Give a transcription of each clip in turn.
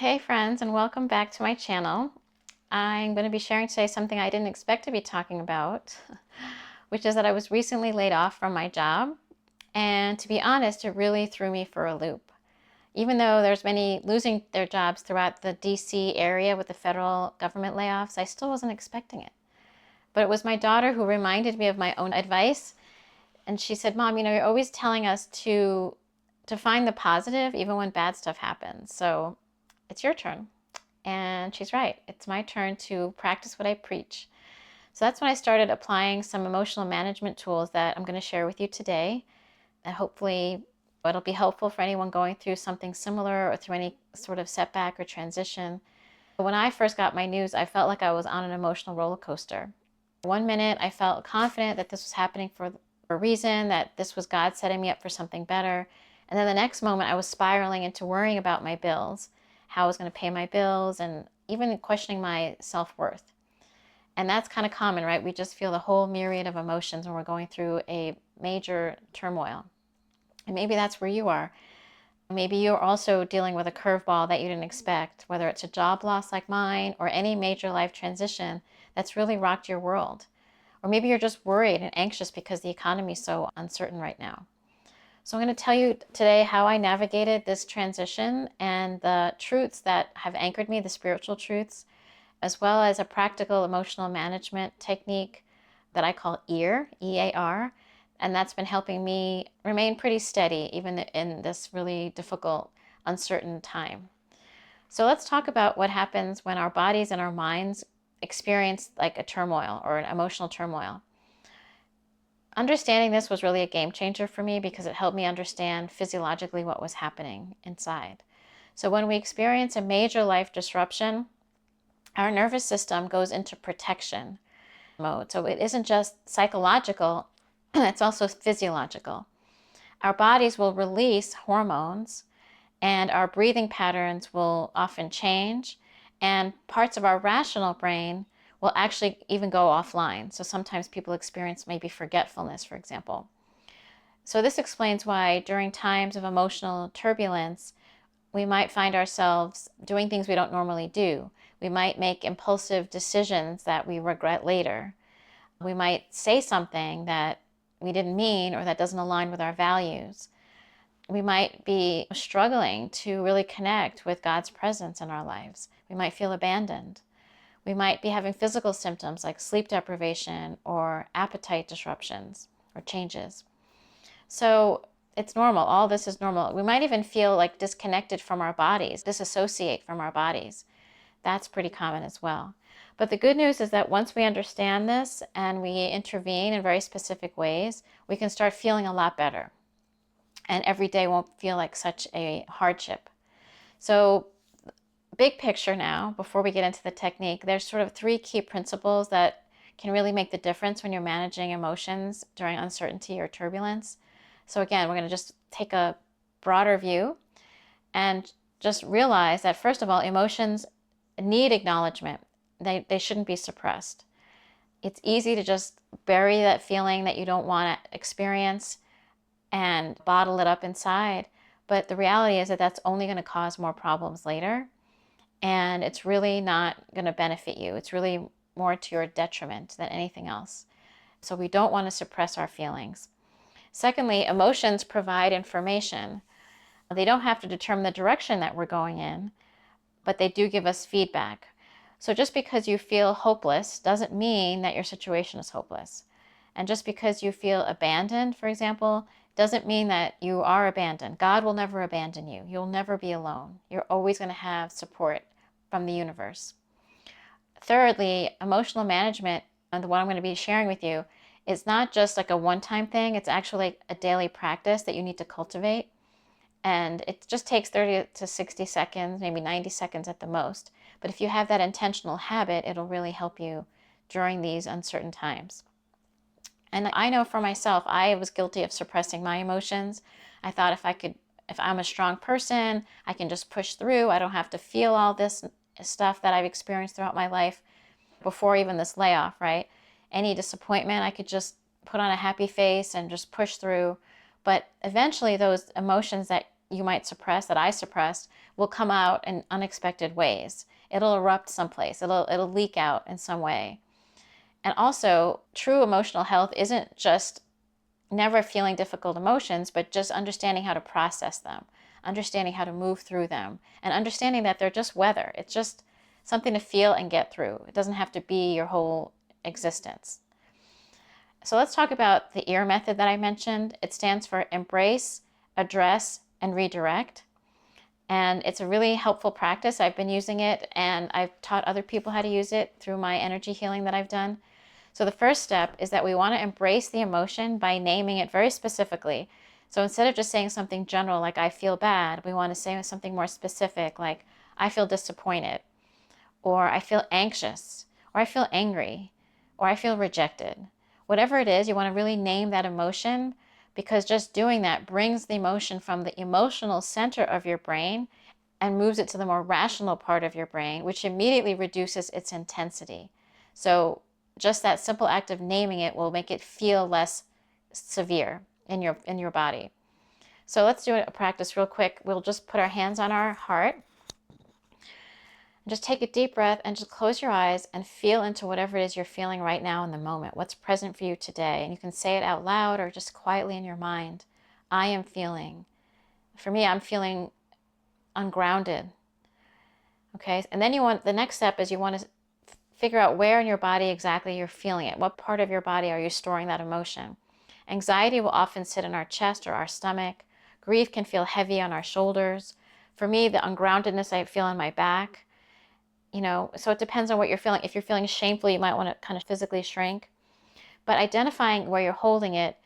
Hey friends, and welcome back to my channel. I'm going to be sharing today something I didn't expect to be talking about, which is that I was recently laid off from my job. And to be honest, it really threw me for a loop. Even though there's many losing their jobs throughout the DC area with the federal government layoffs, I still wasn't expecting it. But it was my daughter who reminded me of my own advice. And she said, Mom, you're always telling us to find the positive even when bad stuff happens. So it's your turn. And she's right. It's my turn to practice what I preach. So that's when I started applying some emotional management tools that I'm going to share with you today. And hopefully it'll be helpful for anyone going through something similar or through any sort of setback or transition. When I first got my news, I felt like I was on an emotional roller coaster. One minute I felt confident that this was happening for a reason, that this was God setting me up for something better. And then the next moment I was spiraling into worrying about my bills, how I was going to pay my bills, and even questioning my self-worth. And that's kind of common, right? We just feel the whole myriad of emotions when we're going through a major turmoil. And maybe that's where you are. Maybe you're also dealing with a curveball that you didn't expect, whether it's a job loss like mine or any major life transition that's really rocked your world. Or maybe you're just worried and anxious because the economy is so uncertain right now. So I'm going to tell you today how I navigated this transition and the truths that have anchored me, the spiritual truths, as well as a practical emotional management technique that I call EAR, E-A-R, and that's been helping me remain pretty steady even in this really difficult, uncertain time. So let's talk about what happens when our bodies and our minds experience like a turmoil or an emotional turmoil. Understanding this was really a game changer for me because it helped me understand physiologically what was happening inside. So when we experience a major life disruption, our nervous system goes into protection mode. So it isn't just psychological, it's also physiological. Our bodies will release hormones and our breathing patterns will often change, and parts of our rational brain will actually even go offline. So sometimes people experience maybe forgetfulness, for example. So this explains why during times of emotional turbulence, we might find ourselves doing things we don't normally do. We might make impulsive decisions that we regret later. We might say something that we didn't mean or that doesn't align with our values. We might be struggling to really connect with God's presence in our lives. We might feel abandoned. We might be having physical symptoms like sleep deprivation or appetite disruptions or changes. So it's normal. All this is normal. We might even feel like disconnected from our bodies, disassociate from our bodies. That's pretty common as well. But the good news is that once we understand this and we intervene in very specific ways, we can start feeling a lot better. And every day won't feel like such a hardship. So big picture now, before we get into the technique, there's sort of three key principles that can really make the difference when you're managing emotions during uncertainty or turbulence. So again, we're going to just take a broader view and just realize that, first of all, emotions need acknowledgement. They shouldn't be suppressed. It's easy to just bury that feeling that you don't want to experience and bottle it up inside. But the reality is that that's only going to cause more problems later. And it's really not going to benefit you. It's really more to your detriment than anything else. So we don't want to suppress our feelings. Secondly, emotions provide information. They don't have to determine the direction that we're going in, but they do give us feedback. So just because you feel hopeless doesn't mean that your situation is hopeless. And just because you feel abandoned, for example, doesn't mean that you are abandoned. God will never abandon you. You'll never be alone. You're always going to have support from the universe. Thirdly, emotional management, and the one I'm going to be sharing with you, is not just like a one-time thing. It's actually a daily practice that you need to cultivate. And it just takes 30 to 60 seconds, maybe 90 seconds at the most. But if you have that intentional habit, it'll really help you during these uncertain times. And I know for myself, I was guilty of suppressing my emotions. I thought if I'm a strong person, I can just push through. I don't have to feel all this stuff that I've experienced throughout my life before even this layoff, right? Any disappointment, I could just put on a happy face and just push through. But eventually those emotions that you might suppress, that I suppressed, will come out in unexpected ways. It'll erupt someplace. It'll leak out in some way. And also, true emotional health isn't just never feeling difficult emotions, but just understanding how to process them, understanding how to move through them, and understanding that they're just weather. It's just something to feel and get through. It doesn't have to be your whole existence. So let's talk about the EAR method that I mentioned. It stands for embrace, address, and redirect. And it's a really helpful practice. I've been using it, and I've taught other people how to use it through my energy healing that I've done. So the first step is that we want to embrace the emotion by naming it very specifically. So instead of just saying something general like I feel bad, we want to say something more specific like I feel disappointed, or I feel anxious, or I feel angry, or I feel rejected. Whatever it is, you want to really name that emotion, because just doing that brings the emotion from the emotional center of your brain and moves it to the more rational part of your brain, which immediately reduces its intensity. So just that simple act of naming it will make it feel less severe in your body. So let's do a practice real quick. We'll just put our hands on our heart. Just take a deep breath and just close your eyes and feel into whatever it is you're feeling right now in the moment. What's present for you today? And you can say it out loud or just quietly in your mind. I am feeling. For me, I'm feeling ungrounded. Okay, and then the next step is you want to figure out where in your body exactly you're feeling it. What part of your body are you storing that emotion? Anxiety will often sit in our chest or our stomach. Grief can feel heavy on our shoulders. For me, the ungroundedness I feel in my back. So it depends on what you're feeling. If you're feeling shameful, you might want to kind of physically shrink. But identifying where you're holding it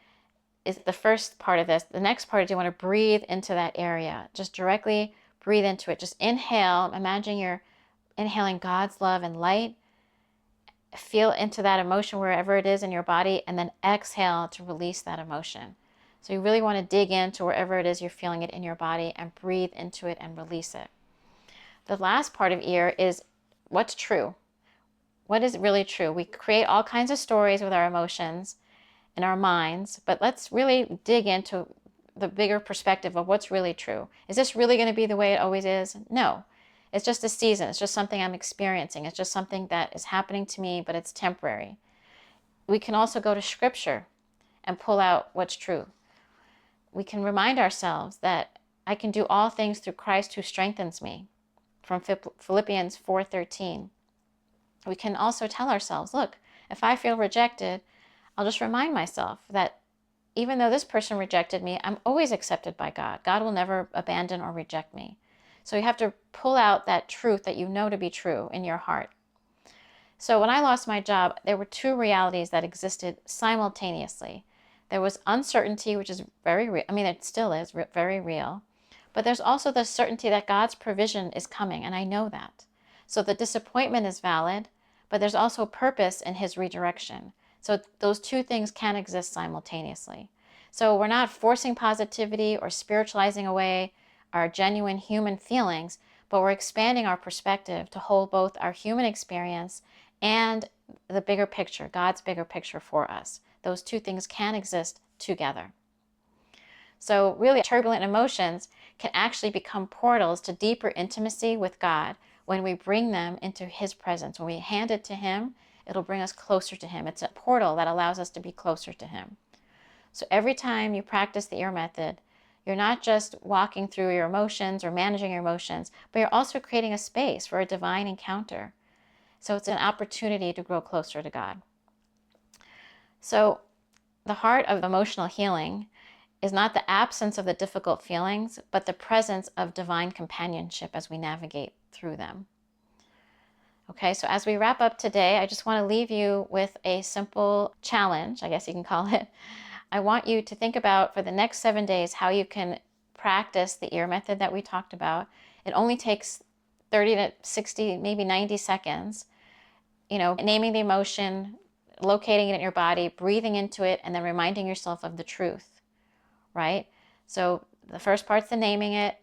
is the first part of this. The next part is you want to breathe into that area. Just directly breathe into it. Just inhale. Imagine you're inhaling God's love and light. Feel into that emotion wherever it is in your body, and then exhale to release that emotion. So you really want to dig into wherever it is you're feeling it in your body and breathe into it and release it. The last part of EAR is what's true. What is really true? We create all kinds of stories with our emotions in our minds, but let's really dig into the bigger perspective of what's really true. Is this really going to be the way it always is? No. It's just a season. It's just something I'm experiencing. It's just something that is happening to me, but it's temporary. We can also go to Scripture and pull out what's true. We can remind ourselves that I can do all things through Christ who strengthens me, from Philippians 4:13. We can also tell ourselves, look, if I feel rejected, I'll just remind myself that even though this person rejected me, I'm always accepted by God. God will never abandon or reject me. So you have to pull out that truth that you know to be true in your heart. So when I lost my job, there were two realities that existed simultaneously. There was uncertainty, which is very real. I mean, it still is very real. But there's also the certainty that God's provision is coming, and I know that. So the disappointment is valid, but there's also purpose in His redirection. So those two things can exist simultaneously. So we're not forcing positivity or spiritualizing away our genuine human feelings, but we're expanding our perspective to hold both our human experience and the bigger picture, God's bigger picture for us. Those two things can exist together. So really, turbulent emotions can actually become portals to deeper intimacy with God when we bring them into His presence. When we hand it to Him, it'll bring us closer to Him. It's a portal that allows us to be closer to Him. So every time you practice the EAR method, you're not just walking through your emotions or managing your emotions, but you're also creating a space for a divine encounter. So it's an opportunity to grow closer to God. So the heart of emotional healing is not the absence of the difficult feelings, but the presence of divine companionship as we navigate through them. Okay, so as we wrap up today, I just want to leave you with a simple challenge, I guess you can call it. I want you to think about for the next 7 days how you can practice the EAR method that we talked about. It only takes 30 to 60, maybe 90 seconds. Naming the emotion, locating it in your body, breathing into it, and then reminding yourself of the truth, right? So the first part's the naming it.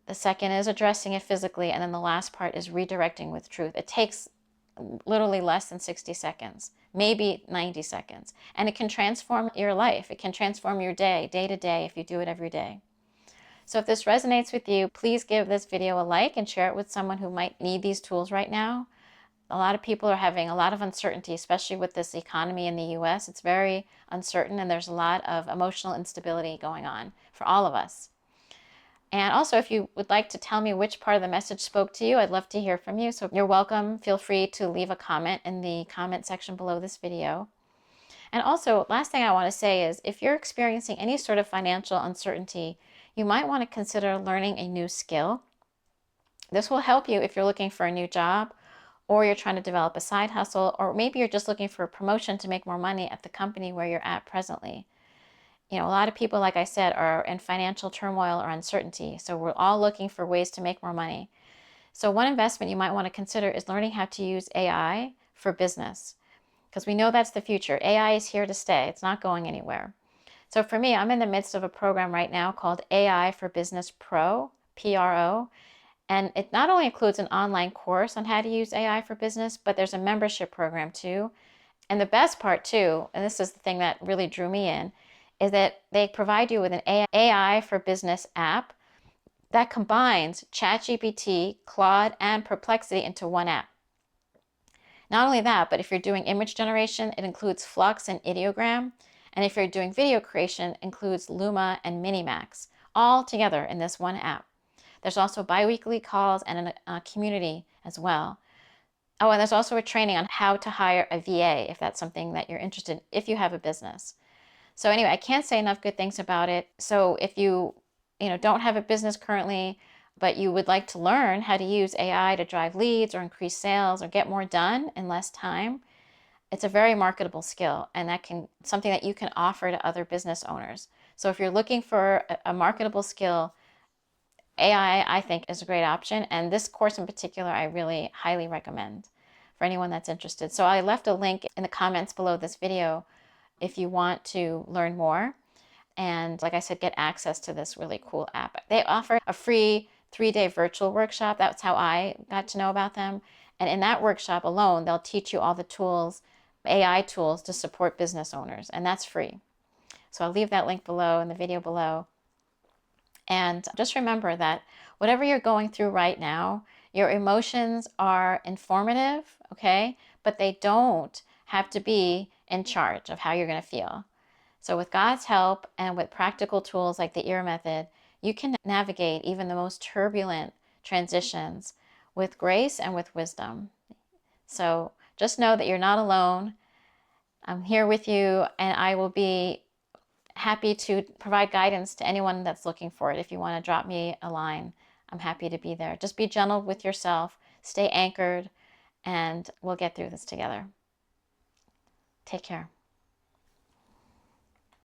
The second is addressing it physically. And then the last part is redirecting with truth. It takes literally less than 60 seconds, maybe 90 seconds. And it can transform your life. It can transform your day to day if you do it every day. So if this resonates with you, please give this video a like and share it with someone who might need these tools right now. A lot of people are having a lot of uncertainty, especially with this economy in the US. It's very uncertain, and there's a lot of emotional instability going on for all of us. And also, if you would like to tell me which part of the message spoke to you, I'd love to hear from you. So you're welcome. Feel free to leave a comment in the comment section below this video. And also, last thing I want to say is if you're experiencing any sort of financial uncertainty, you might want to consider learning a new skill. This will help you if you're looking for a new job, or you're trying to develop a side hustle, or maybe you're just looking for a promotion to make more money at the company where you're at presently. A lot of people, like I said, are in financial turmoil or uncertainty. So we're all looking for ways to make more money. So one investment you might want to consider is learning how to use AI for business, because we know that's the future. AI is here to stay. It's not going anywhere. So for me, I'm in the midst of a program right now called AI for Business Pro, PRO. And it not only includes an online course on how to use AI for business, but there's a membership program too. And the best part too, and this is the thing that really drew me in, is that they provide you with an AI for business app that combines ChatGPT, Claude, and Perplexity into one app. Not only that, but if you're doing image generation, it includes Flux and Ideogram. And if you're doing video creation, it includes Luma and Minimax, all together in this one app. There's also bi-weekly calls and a community as well. Oh, and there's also a training on how to hire a VA if that's something that you're interested in, if you have a business. So anyway, I can't say enough good things about it. So if you don't have a business currently, but you would like to learn how to use AI to drive leads or increase sales or get more done in less time, it's a very marketable skill, and that can something that you can offer to other business owners. So if you're looking for a marketable skill, AI, I think, is a great option. And this course in particular, I really highly recommend for anyone that's interested. So I left a link in the comments below this video if you want to learn more. And like I said, get access to this really cool app. They offer a free 3-day virtual workshop. That's how I got to know about them. And in that workshop alone, they'll teach you all the tools, AI tools to support business owners. And that's free. So I'll leave that link below in the video below. And just remember that whatever you're going through right now, your emotions are informative, okay? But they don't have to be in charge of how you're going to feel. So with God's help and with practical tools like the EAR method, you can navigate even the most turbulent transitions with grace and with wisdom. So just know that you're not alone. I'm here with you, and I will be happy to provide guidance to anyone that's looking for it. If you want to drop me a line, I'm happy to be there. Just be gentle with yourself, stay anchored, and we'll get through this together. Take care.